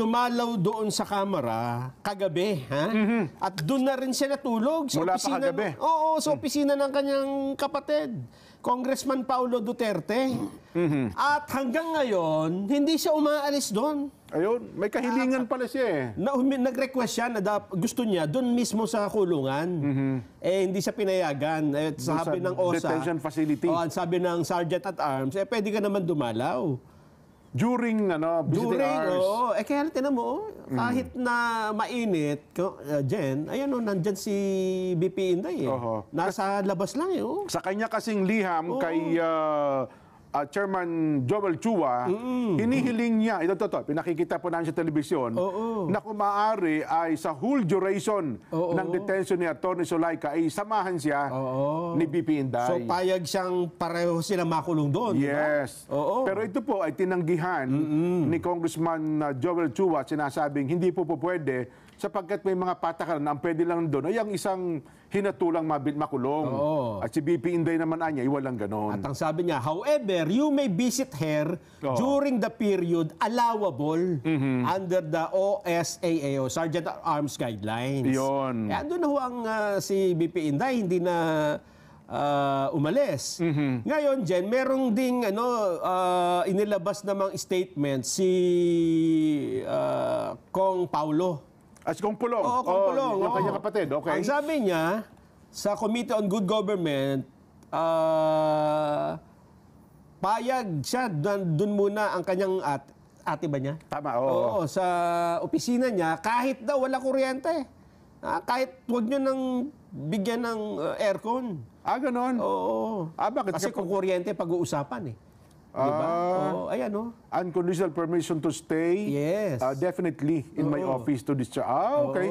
dumalaw doon sa kamera kagabi, ha? At doon na rin siya natulog sa Mula pa opisina. kagabi? Oo, sa opisina ng kanyang kapatid, Congressman Paulo Duterte. At hanggang ngayon, hindi siya umaalis doon. Ayun, may kahilingan pala siya eh. Nag-request siya na gusto niya doon mismo sa kulungan. Eh, hindi siya pinayagan. Eh, sabi ng OSA, detention facility. sabi ng Sergeant at Arms, pwede ka naman dumalaw. During visiting hours. Kaya tinan mo, kahit na mainit, Jen, ayan nandyan si BP Inday. Nasa labas lang eh. Sa kanya kasing liham kay Chairman Joel Chua, hinihiling niya, ito, pinakikita po namin sa telebisyon, na kung maaari ay sa whole duration ng detention ni Atty. Zulaika ay samahan siya ni BP Inday. So payag siyang pareho sila makulong doon, yes. di ba? Pero ito po ay tinanggihan ni Congressman Joel Chua, sinasabing hindi po pwede sapagkat may mga patakaran na ang pwede lang doon ay ang isang hinatulang makulong. At si BP Inday naman anya, walang ganon. At ang sabi niya, however, you may visit her during the period allowable under the OSAAO, Sergeant at Arms Guidelines. Yun. Kaya doon ho ang si BP Inday, hindi na umalis. Ngayon, Jen, merong ding inilabas namang statement si Kong Paulo. Si Kong Pulong. Kong Pulong. Yung kanyang kapatid, okay. Ang sabi niya, sa Committee on Good Government, payag siya, doon muna ang kanyang ate ba niya? Tama, Oo, sa opisina niya, kahit daw wala kuryente. Kahit huwag nyo nang bigyan ng aircon. Ganon? Oo. Bakit? Kasi kung kuryente, pag-uusapan eh. Diba? Ayan o. Unconditional permission to stay? Yes. Definitely in my office to discharge. Okay.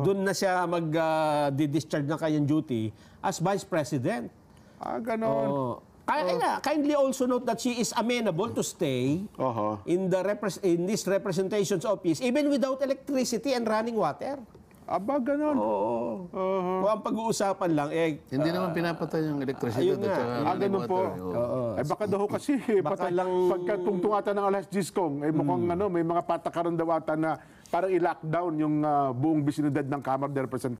Doon na siya mag-discharge ng kanyang duty as Vice President. Ganon. Kindly also note that she is amenable to stay in this representation's office even without electricity and running water. Ganon. Kung ang pag-uusapan lang, hindi naman pinapatay yung electricity. Ganun po. Baka daw kasi, pagka tungtungatan ng alas 10 kong, mukhang may mga patakaran daw ata na parang i-lockdown yung buong bisinidad ng Kamara de Representantes.